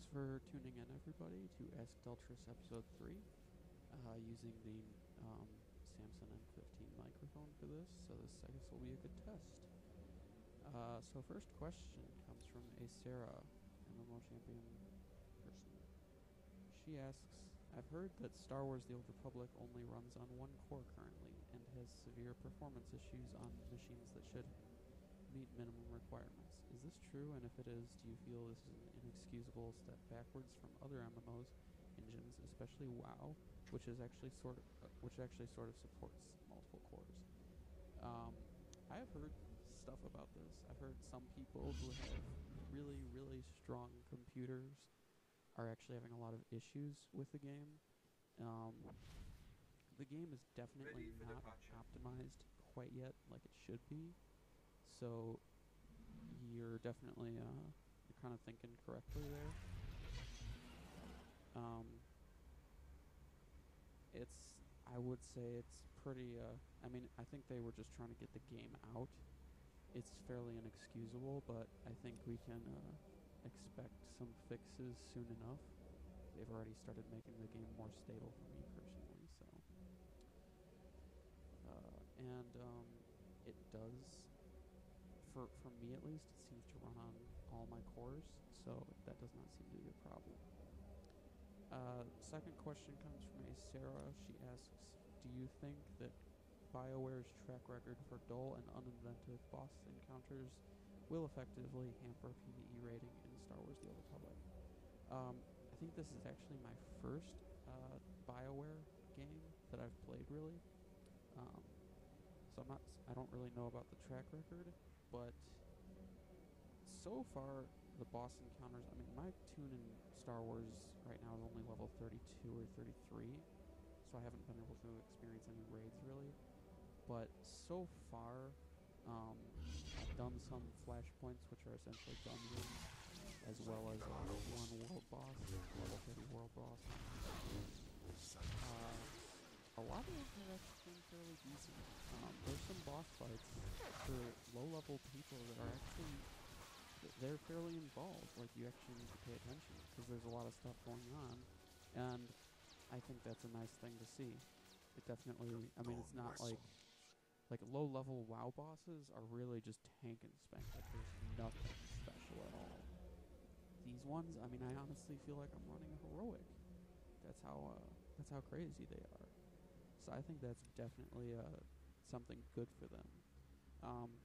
for tuning in, everybody, to Ask Deltrus Episode 3, using the Samsung M15 microphone for this, so this, I guess, will be a good test. So first question comes from a Sarah, MMO champion person. She asks, I've heard that Star Wars The Old Republic only runs on one core currently, and has severe performance issues on machines that should meet minimum requirements. Is this true, and if it is, do you feel this is an inexcusable step backwards from other MMOs engines, especially WoW, which actually sort of supports multiple cores? I have heard stuff about this. I've heard some people who have really, really strong computers are actually having a lot of issues with the game. The game is definitely not optimized quite yet like it should be. So you're definitely you're kind of thinking correctly there. I would say it's pretty. I mean, I think they were just trying to get the game out. It's fairly inexcusable, but I think we can expect some fixes soon enough. They've already started making the game more stable for me personally, so it does. For me at least, it seems to run on all my cores, so that does not seem to be a problem. Second question comes from a Sarah. She asks, do you think that BioWare's track record for dull and uninventive boss encounters will effectively hamper PvE rating in Star Wars The Old Republic? I think this is actually my first BioWare game that I've played, really. So I don't really know about the track record, but so far the boss encounters, I mean, my tune in Star Wars right now is only level 32 or 33, so I haven't been able to experience any raids really. But so far, I've done some flashpoints, which are essentially dungeons, as well as one world boss, level 30 world boss. A lot of them have actually been fairly decent. There's some boss fights for low-level people that are actually, they're fairly involved. Like, you actually need to pay attention, because there's a lot of stuff going on, and I think that's a nice thing to see. It definitely, I mean, it's not like low-level WoW bosses are really just tank and spank. Like, there's nothing special at all. These ones, I mean, I honestly feel like I'm running a heroic. That's how crazy they are. So I think that's definitely something good for them.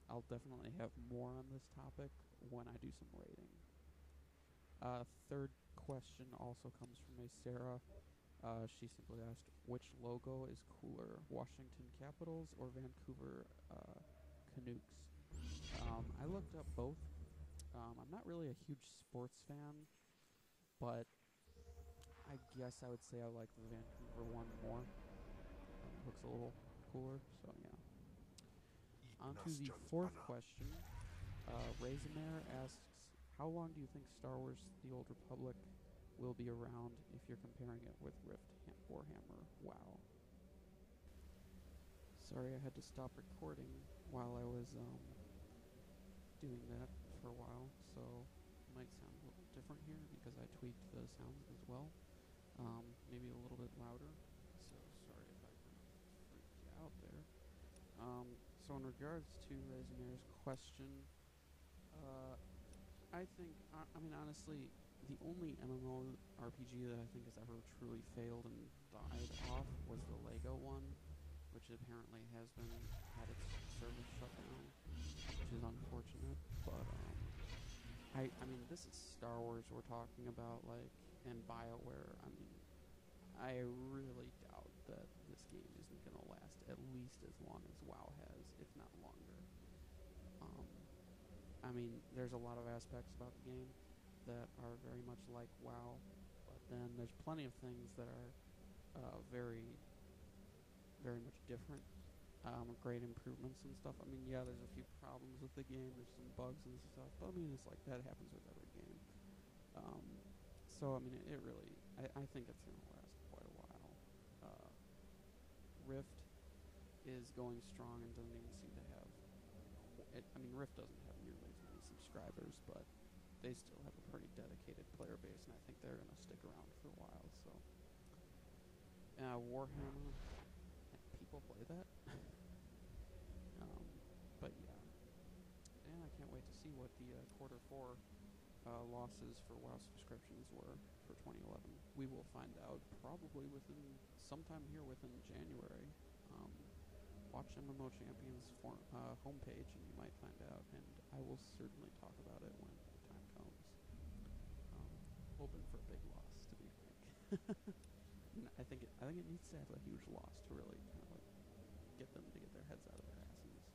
I'll definitely have more on this topic when I do some rating. Third question also comes from a Sarah. She simply asked, which logo is cooler, Washington Capitals or Vancouver Canucks? I looked up both. I'm not really a huge sports fan, but I guess I would say I like the Vancouver one more. Looks a little cooler, so yeah. On to the fourth question. Razamare asks, how long do you think Star Wars The Old Republic will be around if you're comparing it with Rift, Warhammer, WoW? Sorry, I had to stop recording while I was doing that for a while, so it might sound a little different here because I tweaked the sounds as well. Maybe a little bit louder, so sorry if I freaked you out there. So in regards to Razamare's question, I think, I mean, honestly, the only MMORPG that I think has ever truly failed and died off was the Lego one, which apparently has had its service shut down, which is unfortunate. But I mean, this is Star Wars we're talking about, like, and BioWare. I mean, I really doubt that this game isn't going to last at least as long as WoW has, if not longer. I mean, there's a lot of aspects about the game that are very much like WoW, but then there's plenty of things that are very, very much different. Great improvements and stuff. I mean, yeah, there's a few problems with the game, there's some bugs and stuff, but I mean, it's like that happens with every game. So, I mean, it really, I think it's going to last quite a while. Rift is going strong and doesn't even seem to have, I mean, Rift doesn't have nearly as many subscribers, but they still have a pretty dedicated player player base, and I think they're going to stick around for a while. So, Warhammer, people play that. But yeah, and I can't wait to see what the quarter 4 losses for WoW subscriptions were for 2011. We will find out probably sometime here within January. Watch MMO Champions homepage, and you might find out. And I will certainly talk about it when the time comes. Hoping for a big loss, to be frank. I think it needs to have a huge loss to really kind of like get them to get their heads out of their asses.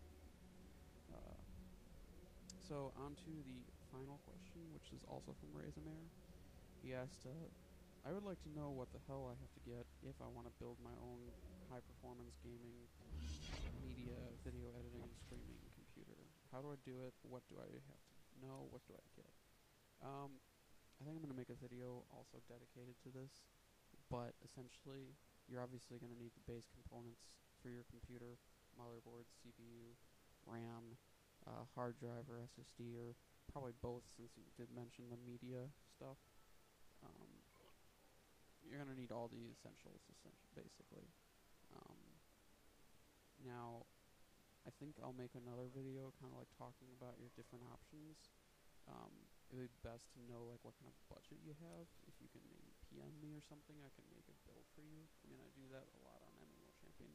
So on to the final question, which is also from Razamare. He asked, I would like to know what the hell I have to get if I want to build my own high-performance gaming, media, video editing, and streaming computer. How do I do it? What do I have to know? What do I get? I think I'm going to make a video also dedicated to this, but essentially, you're obviously going to need the base components for your computer, motherboard, CPU, RAM, hard drive or SSD, or probably both, since you did mention the media stuff. You're going to need all the essentials, basically. Now, I think I'll make another video kind of like talking about your different options. It would be best to know like what kind of budget you have. If you can maybe PM me or something, I can make a build for you. I mean, I do that a lot on MMO Champion,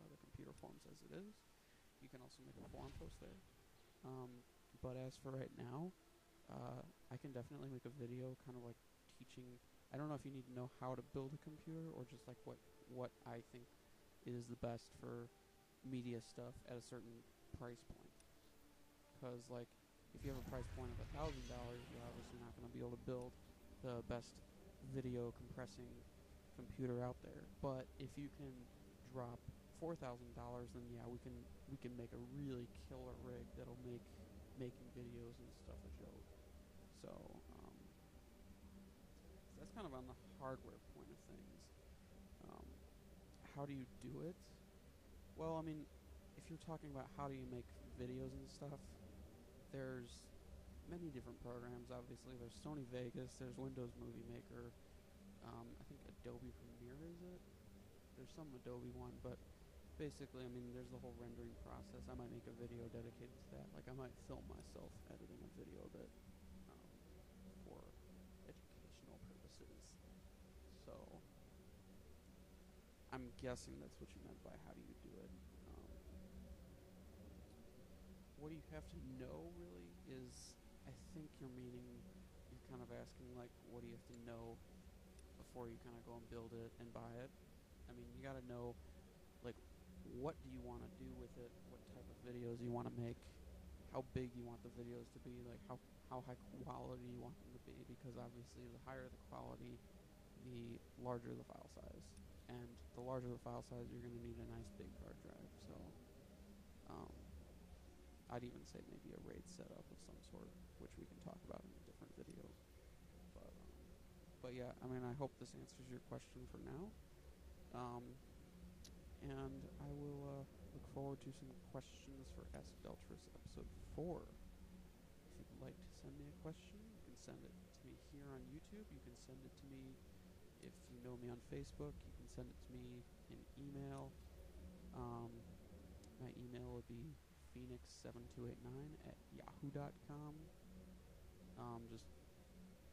the computer forums as it is. You can also make a forum post there. But as for right now, I can definitely make a video kind of like teaching. I don't know if you need to know how to build a computer or just like what I think is the best for media stuff at a certain price point. Because like if you have a price point of $1,000, you're obviously not going to be able to build the best video compressing computer out there. But if you can drop $4,000, then yeah, we can make a really killer rig that'll make making videos and stuff a joke. So that's kind of on the hardware point of things. How do you do it? Well, I mean, if you're talking about how do you make videos and stuff, there's many different programs. Obviously, there's Sony Vegas, there's Windows Movie Maker. I think Adobe Premiere is it. There's some Adobe one, but basically, I mean, there's the whole rendering process. I might make a video dedicated to that. Like, I might film myself editing a video that for educational purposes. So, I'm guessing that's what you meant by how do you do it. What do you have to know, really, is, I think you're kind of asking, like, what do you have to know before you kind of go and build it and buy it. I mean, you got to know, like, what do you want to do with it, what type of videos you want to make, how big you want the videos to be, like, how high quality you want them to be, because obviously the higher the quality, the larger the file size. And the larger the file size, you're going to need a nice big hard drive. So, I'd even say maybe a RAID setup of some sort, which we can talk about in a different video. But yeah, I mean, I hope this answers your question for now. And I will look forward to some questions for Ask Deltrus episode 4. If you'd like to send me a question, you can send it to me here on YouTube. You can send it to me if you know me on Facebook. You can send it to me in email. My email would be phoenix7289@yahoo.com.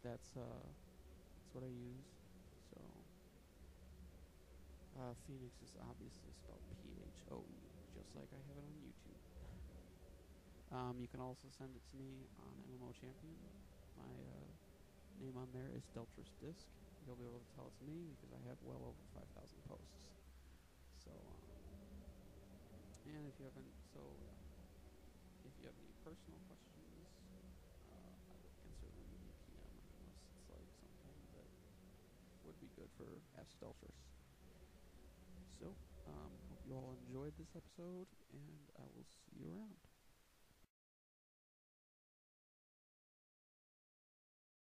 That's what I use. So, Phoenix is obviously spelled P-H-O-E, just like I have it on YouTube. You can also send it to me on MMO Champion. My name on there is Deltrus Disc. You'll be able to tell it's me because I have well over 5,000 posts. So, and if you have any personal questions, I would answer them in the PM unless it's like something that would be good for Ask Deltrus. So, hope you all enjoyed this episode, and I will see you around.